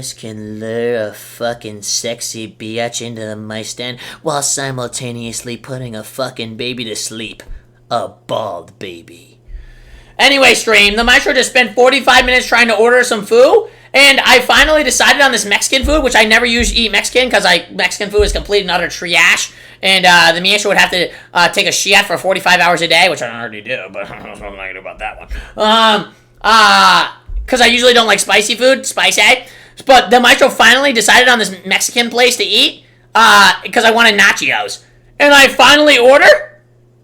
guys can lure a fucking sexy bitch into the mic stand while simultaneously putting a fucking baby to sleep. A bald baby. Anyway, stream, the maestro just spent 45 minutes trying to order some food, and I finally decided on this Mexican food, which I never usually eat Mexican, because Mexican food is complete and utter trash, and the maestro would have to take a shit for 45 hours a day, which I already do, but I'm not going to do about that one. Because I usually don't like spicy food, spicy, but the maestro finally decided on this Mexican place to eat, because I wanted nachos, and I finally order.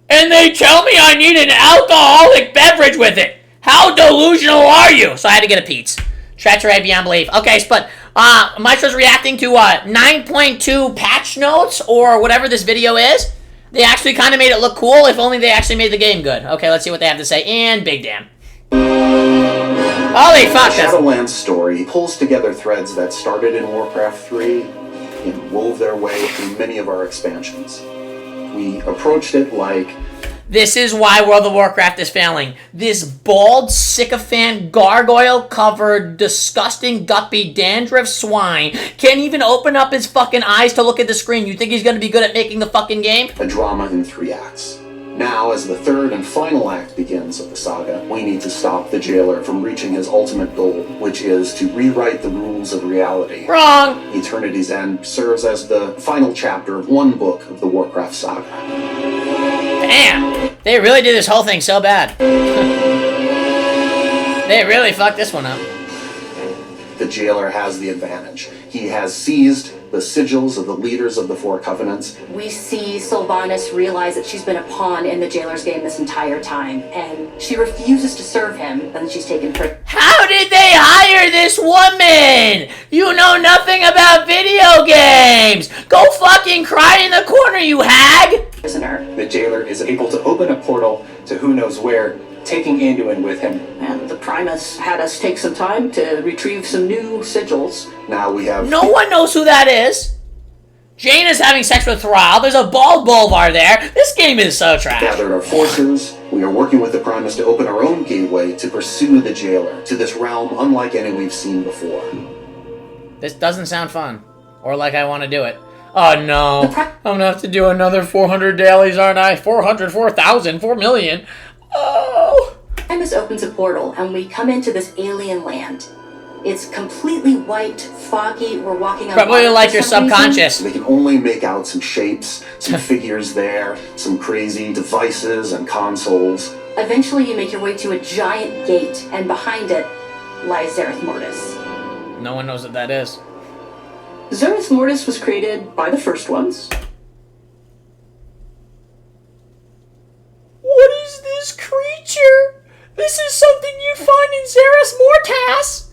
And they tell me I need an alcoholic beverage with it. How delusional are you? So I had to get a pizza. Treachery beyond belief. Okay, but Maestro's reacting to 9.2 patch notes or whatever this video is. They actually kind of made it look cool. If only they actually made the game good. Okay, let's see what they have to say. And Big Dan. Holy fuck. The Shadowlands story pulls together threads that started in Warcraft 3 and wove their way through many of our expansions. We approached it like... This is why World of Warcraft is failing. This bald, sycophant, gargoyle-covered, disgusting, guppy, dandruff swine can't even open up his fucking eyes to look at the screen. You think he's gonna be good at making the fucking game? A drama in 3 acts. Now, as the third and final act begins of the saga, we need to stop the jailer from reaching his ultimate goal, which is to rewrite the rules of reality. Wrong! Eternity's End serves as the final chapter of one book of the Warcraft saga. Damn! They really did this whole thing so bad. They really fucked this one up. The jailer has the advantage. He has seized the sigils of the leaders of the Four Covenants. We see Sylvanas realize that she's been a pawn in the jailer's game this entire time, and she refuses to serve him, and then she's taken for... How did they hire this woman? You know nothing about video games! Go fucking cry in the corner, you hag! Prisoner. The jailer is able to open a portal to who knows where, taking Anduin with him. And the Primus had us take some time to retrieve some new sigils. Now we have... No one knows who that is. Jane is having sex with Thrall. There's a bald Bolvar there. This game is so trash. Gathered our forces. We are working with the Primus to open our own gateway to pursue the jailer to this realm unlike any we've seen before. This doesn't sound fun. Or like I want to do it. Oh no. I'm gonna have to do another 400 dailies, aren't I? 400, 4,000, 4 million. Oh! Primus opens a portal, and we come into this alien land. It's completely white, foggy, we're walking on... Probably like your subconscious. They can only make out some shapes, some figures there, some crazy devices and consoles. Eventually you make your way to a giant gate, and behind it lies Zereth Mortis. No one knows what that is. Zereth Mortis was created by the first ones. What is this creature? This is something you'd find in Zereth Mortis.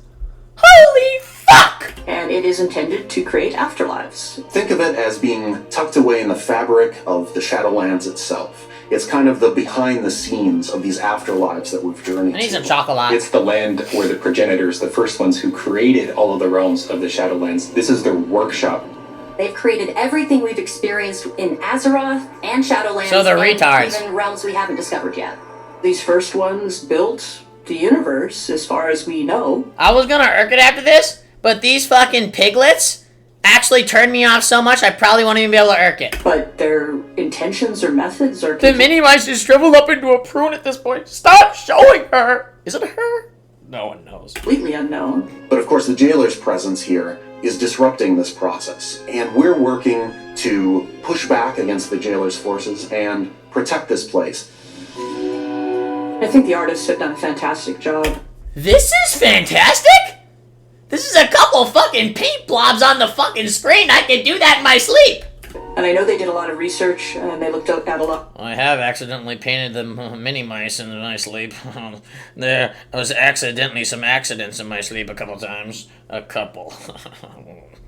Holy fuck! And it is intended to create afterlives. Think of it as being tucked away in the fabric of the Shadowlands itself. It's kind of the behind the scenes of these afterlives that we've journeyed I need to. some chocolate. It's the land where the progenitors, the first ones who created all of the realms of the Shadowlands, this is their workshop. They've created everything we've experienced in Azeroth and Shadowlands, So they're and retards. even realms we haven't discovered yet. These first ones built the universe, as far as we know. I was gonna irk it after this, but these fucking piglets actually turned me off so much I probably won't even be able to irk it. But their intentions or methods are... The mini-mice just shriveled up into a prune at this point. Stop showing her! Is it her? No one knows. completely unknown. But of course the jailer's presence here is disrupting this process. And we're working to push back against the jailer's forces and protect this place. I think the artists have done a fantastic job. This is fantastic? This is a couple fucking paint blobs on the fucking screen. I can do that in my sleep. And I know they did a lot of research, and they looked at a lot. I have accidentally painted the mini-mice in my sleep. There was accidentally some accidents in my sleep a couple times. A couple.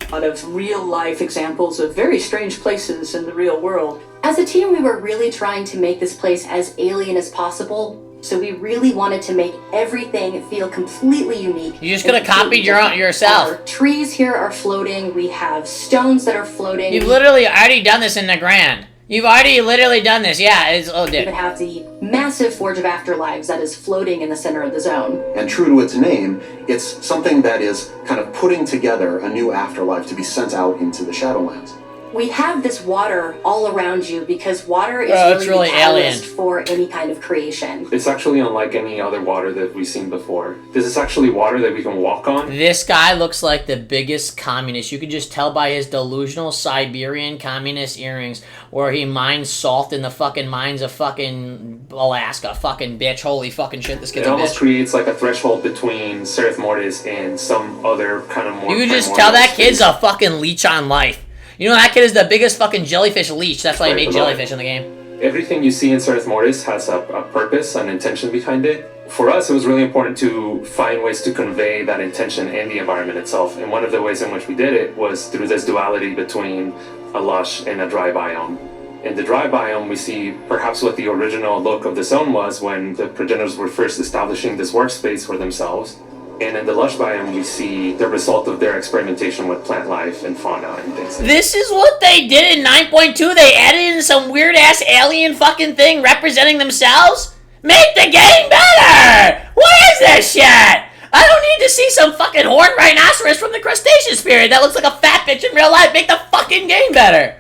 A lot of real-life examples of very strange places in the real world. As a team, we were really trying to make this place as alien as possible, so we really wanted to make everything feel completely unique. You just could have copied yourself. Our trees here are floating, we have stones that are floating. You've literally already done this in the Grand. You've already literally done this. Yeah, it's We even have the massive Forge of Afterlives that is floating in the center of the zone. And true to its name, it's something that is kind of putting together a new afterlife to be sent out into the Shadowlands. We have this water all around you because water is it's really the really catalyst for any kind of creation. It's actually unlike any other water that we've seen before. This is actually water that we can walk on. This guy looks like the biggest communist. You can just tell by his delusional Siberian communist earrings where he mines salt in the fucking mines of fucking Alaska. Fucking bitch. Holy fucking shit, this kid's It a almost bitch. creates like a threshold between Sereth Mortis and some other kind of more... You can just tell that kid's a fucking leech on life. You know, that kid is the biggest fucking jellyfish leech. That's why he made jellyfish in the game. Everything you see in Sereth Mortis has a purpose, an intention behind it. For us, it was really important to find ways to convey that intention in the environment itself. And one of the ways in which we did it was through this duality between a lush and a dry biome. In the dry biome, we see perhaps what the original look of the zone was when the progenitors were first establishing this workspace for themselves. And in the lush biome, we see the result of their experimentation with plant life and fauna and things. This is what they did in 9.2. They added in some weird-ass alien fucking thing representing themselves? Make the game better! What is this shit? I don't need to see some fucking horned rhinoceros from the Crustaceous period that looks like a fat bitch in real life. Make the fucking game better!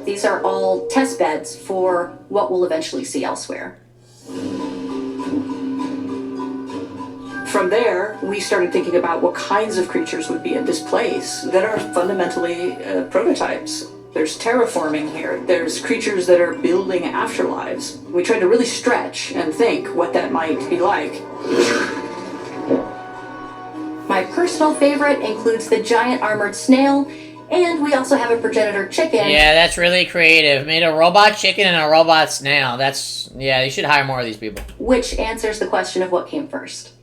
These are all test beds for what we'll eventually see elsewhere. From there, we started thinking about what kinds of creatures would be in this place that are fundamentally prototypes. There's terraforming here. There's creatures that are building afterlives. We tried to really stretch and think what that might be like. My personal favorite includes the giant armored snail, and we also have a progenitor chicken. Yeah, that's really creative. Made a robot chicken and a robot snail. That's... yeah, you should hire more of these people. Which answers the question of what came first.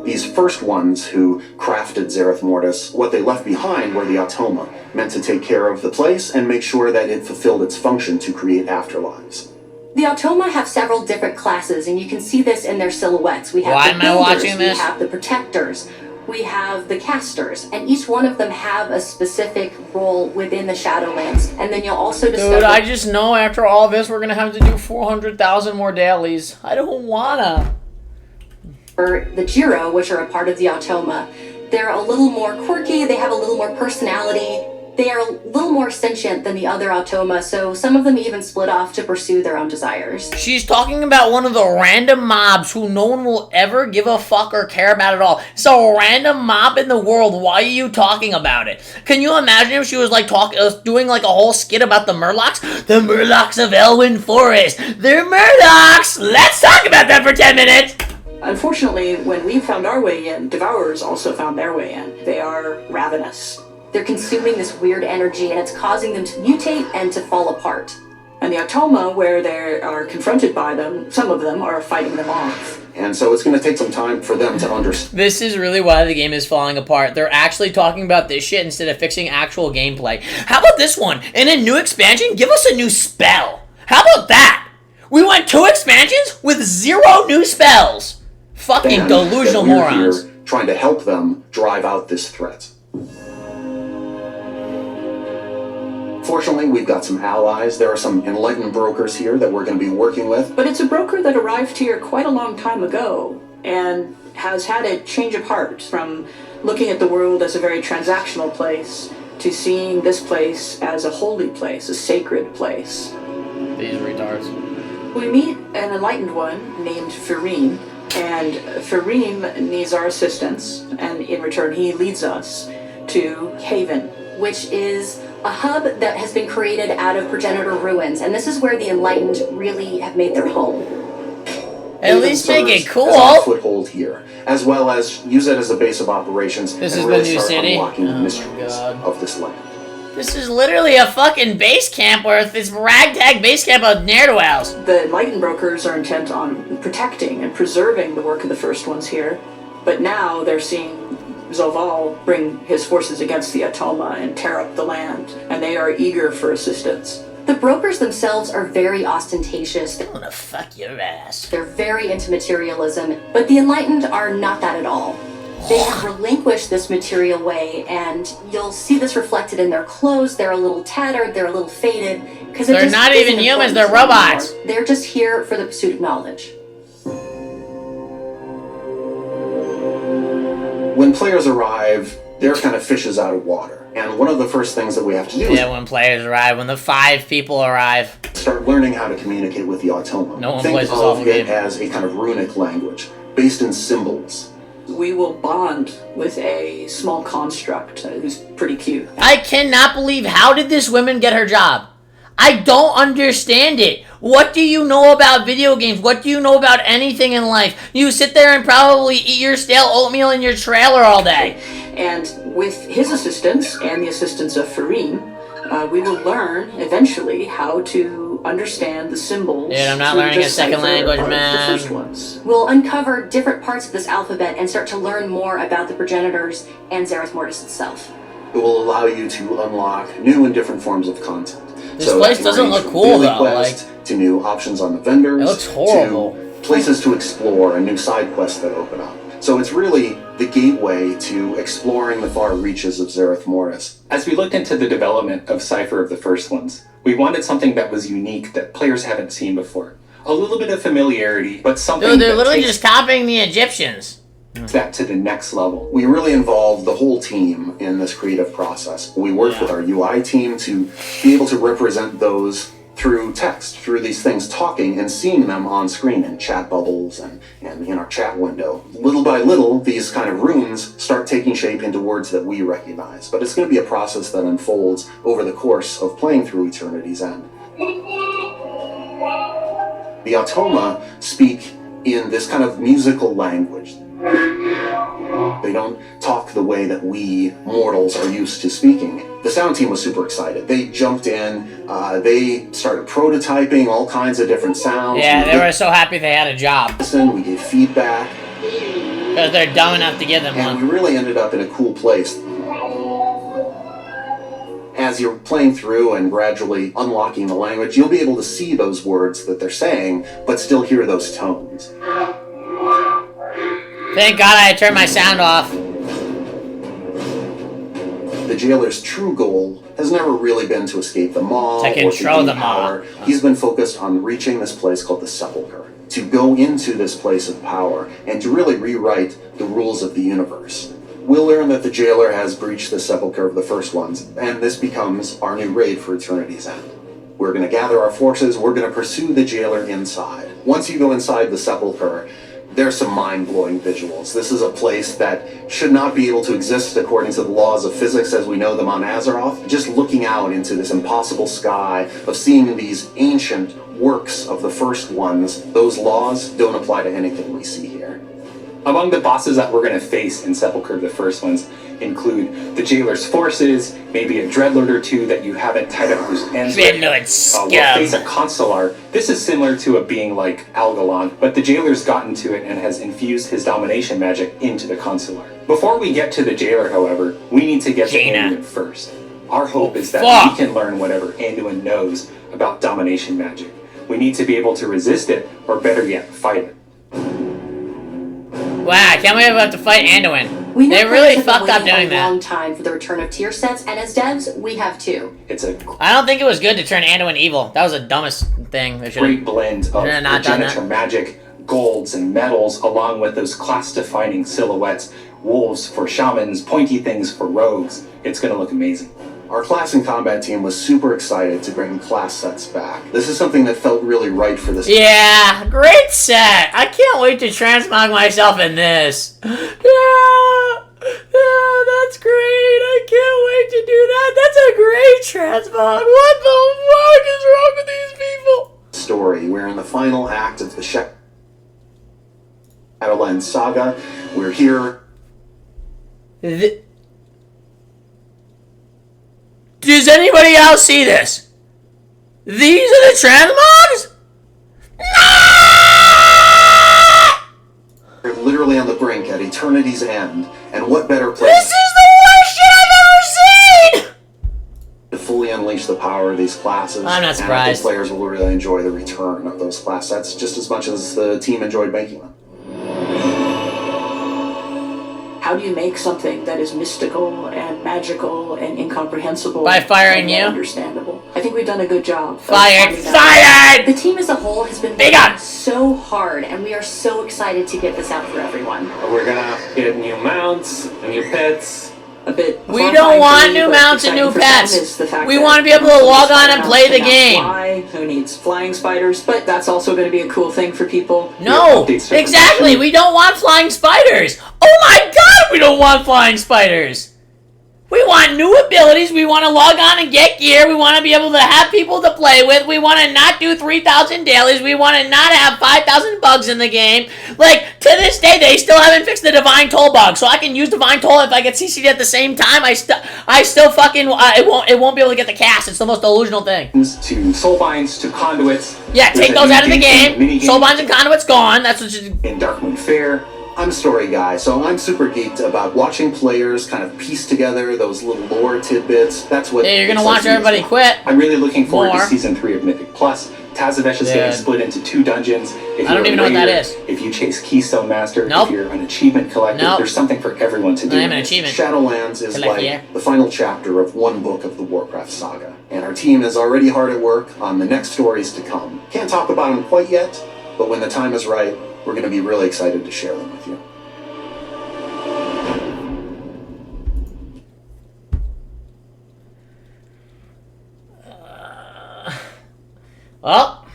These first ones who crafted Zereth Mortis, what they left behind were the Automa, meant to take care of the place and make sure that it fulfilled its function to create afterlives. The Automa have several different classes, and you can see this in their silhouettes. We have Why the am I builders, watching this? we have the protectors, we have the casters, and each one of them have a specific role within the Shadowlands. And then you'll also discover... Dude, I just know after all this we're gonna have to do 400,000 more dailies. I don't wanna. For the Jiro, which are a part of the Automa, they're a little more quirky, they have a little more personality, they are a little more sentient than the other Automa, so some of them even split off to pursue their own desires. She's talking about one of the random mobs who no one will ever give a fuck or care about at all. It's a random mob in the world. Why are you talking about it? Can you imagine if she was like doing like a whole skit about the Murlocs? The Murlocs of Elwyn Forest. They're Murlocs! Let's talk about that for 10 minutes! Unfortunately, when we found our way in, Devourers also found their way in. They are ravenous. They're consuming this weird energy, and it's causing them to mutate and to fall apart. And the Automa, where they are confronted by them, some of them are fighting them off. And so it's going to take some time for them to understand. This is really why the game is falling apart. They're actually talking about this shit instead of fixing actual gameplay. How about this one? In a new expansion, give us a new spell. How about that? We went 2 expansions with 0 new spells. Fucking delusional morons. Here trying to help them drive out this threat. Fortunately, we've got some allies. There are some enlightened brokers here that we're going to be working with. But it's a broker that arrived here quite a long time ago and has had a change of heart from looking at the world as a very transactional place to seeing this place as a holy place, a sacred place. These retards. We meet an enlightened one named Fareem, and Fareem needs our assistance, and in return he leads us to Haven, which is a hub that has been created out of progenitor ruins, and this is where the enlightened really have made their home. At least make it cool. As a foothold here, as well as use it as a base of operations. This and is really the new start city? unlocking the Oh my mysteries God. of this land. This is literally a fucking base camp where it's this ragtag base camp of ne'er-do-wells. The enlightened brokers are intent on protecting and preserving the work of the first ones here, but now they're seeing Zoval bring his forces against the Automa and tear up the land, and they are eager for assistance. The brokers themselves are very ostentatious. I'm gonna fuck your ass. They're very into materialism, but the enlightened are not that at all. They have relinquished this material way, and you'll see this reflected in their clothes. They're a little tattered, they're a little faded. Because They're not even humans, they're robots. They're just here for the pursuit of knowledge. When players arrive, they're kind of fishes out of water. And one of the first things that we have to do Yeah, when players arrive, when the 5 people arrive. is start learning how to communicate with the automa. No one Think plays this of awful it game. as a kind of runic language, based in symbols. We will bond with a small construct who's pretty cute. I cannot believe, how did this woman get her job? I don't understand it. What do you know about video games? What do you know about anything in life? You sit there and probably eat your stale oatmeal in your trailer all day. And with his assistance and the assistance of Fareem, we will learn eventually how to understand the symbols. Dude, I'm not through learning the a second cipher language, of man. The first ones. We'll uncover different parts of this alphabet and start to learn more about the progenitors and Zereth Mortis itself. It will allow you to unlock new and different forms of content. This place that can doesn't range look from cool, daily though, quests to new options on the vendors. It looks horrible. To places to explore and new side quests that open up. So it's really the gateway to exploring the far reaches of Zereth Mortis. As we looked into the development of Cypher of the first ones, we wanted something that was unique that players haven't seen before. A little bit of familiarity, but something Dude, they're that literally takes just copying the Egyptians. that to the next level. We really involved the whole team in this creative process. We worked with our UI team to be able to represent those through text, through these things, talking and seeing them on screen in chat bubbles and in our chat window. Little by little, these kind of runes start taking shape into words that we recognize. But it's going to be a process that unfolds over the course of playing through Eternity's End. The Automa speak in this kind of musical language. They don't talk the way that we mortals are used to speaking. The sound team was super excited. They jumped in, they started prototyping all kinds of different sounds. Yeah, they were so happy they had a job. We gave feedback. Because they're dumb enough to give them And one. we really ended up in a cool place. As you're playing through and gradually unlocking the language, you'll be able to see those words that they're saying, but still hear those tones. Thank God I turned my sound off. The jailer's true goal has never really been to escape the maw To or to control gain the maw. power. He's been focused on reaching this place called the Sepulchre, to go into this place of power and to really rewrite the rules of the universe. We'll learn that the jailer has breached the Sepulchre of the first ones, and this becomes our new raid for Eternity's End. We're going to gather our forces, we're going to pursue the jailer inside. Once you go inside the Sepulchre, there's some mind-blowing visuals. This is a place that should not be able to exist according to the laws of physics as we know them on Azeroth. Just looking out into this impossible sky, of seeing these ancient works of the first ones, those laws don't apply to anything we see here. Among the bosses that we're going to face in Sepulchre of the first ones include the jailer's forces, maybe a dreadlord or two that you haven't tied up loose ends with. Dreadlord scum. We'll face a consular. This is similar to a being like Algalon, but the jailer's gotten to it and has infused his domination magic into the consular. Before we get to the jailer, however, we need to get to Jaina. Anduin first. Our hope is that fuck. we can learn whatever Anduin knows about domination magic. We need to be able to resist it, or better yet, fight it. Wow, I can't believe we have to fight Anduin. We know They really players have been fucked up waiting doing a long that. time for the return of tier sets, and as devs, we have too. It's a I don't think it was good to turn Anduin evil. That was the dumbest thing. They should great have. blend of Yeah, not done progenitor that. magic, golds, and metals, along with those class-defining silhouettes. Wolves for shamans, pointy things for rogues. It's going to look amazing. Our class and combat team was super excited to bring class sets back. This is something that felt really right for this. Yeah, great set. I can't wait to transmog myself in this. Yeah, that's great. I can't wait to do that. That's a great transmog. What the fuck is wrong with these people? Story. We're in the final act of the Shadowlands saga. We're here. Does anybody else see this? These are the transmogs? We're literally on the brink at Eternity's End, and what better This place is the worst shit I've ever seen! to fully unleash the power of these classes? I'm not And I surprised. think players will really enjoy the return of those class sets just as much as the team enjoyed making them. How how do you make something that is mystical and magical and incomprehensible by firing and you? understandable? I think we've done a good job. Fired! Fired! The team as a whole has been Big working up. so hard, and we are so excited to get this out for everyone. We're gonna get new mounts, new pets. A bit We horrifying don't for want me, new but mounts and new exciting for some pets. is the fact We that want to be able to log on and mounts play the can now game. fly. Who needs flying spiders? But that's also going to be a cool thing for people. No, updates to exactly. production. We don't want flying spiders. Oh my god, we don't want flying spiders. We want new abilities. We want to log on and get gear. We want to be able to have people to play with. We want to not do 3,000 dailies. We want to not have 5,000 bugs in the game. Like, to this day, they still haven't fixed the Divine Toll bug. So I can use Divine Toll if I get CC'd at the same time. I still fucking, it won't be able to get the cast. It's the most delusional thing. To soul binds, to conduits. Yeah, There's take a those new out of the game, game. minigame Soul Binds and Conduits gone. That's what you... in Darkmoon Fair. I'm a story guy, so I'm super geeked about watching players kind of piece together those little lore tidbits. That's what. Yeah, you're gonna excites watch me as everybody well. quit. I'm really looking forward More. to Season 3 of Mythic Plus. Tazavesh is Dude. getting split into 2 dungeons. If I don't you're a even know what that raider, is. If you chase Keystone Master, Nope. if you're an achievement collector, Nope. there's something for everyone to do. I am an achievement. Shadowlands is Collect, like yeah. the final chapter of one book of the Warcraft saga, and our team is already hard at work on the next stories to come. Can't talk about them quite yet, but when the time is right, we're going to be really excited to share them with you. Well,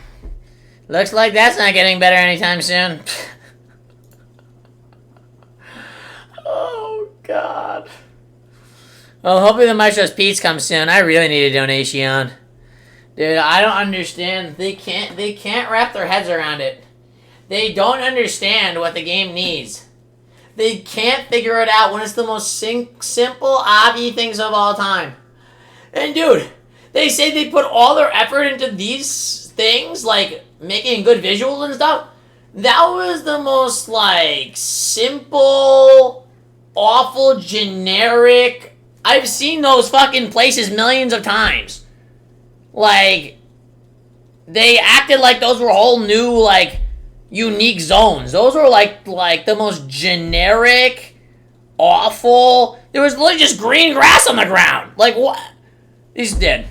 looks like that's not getting better anytime soon. Oh, God. Well, hopefully the Maestro's Pete's comes soon. I really need a donation. Dude, I don't understand. They can't wrap their heads around it. They don't understand what the game needs. They can't figure it out when it's the most simple, obvious things of all time. And dude, they say they put all their effort into these things, like making good visuals and stuff. That was the most, like, simple, awful, generic. I've seen those fucking places millions of times. Like, they acted like those were whole new, like, unique zones. Those were, like the most generic, awful. There was literally just green grass on the ground. Like, what? He's dead.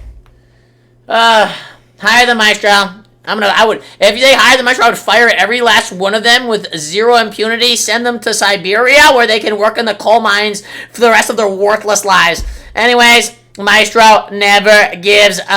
Hire the Maestro. If they hire the Maestro, I would fire every last one of them with zero impunity, send them to Siberia where they can work in the coal mines for the rest of their worthless lives. Anyways, Maestro never gives up.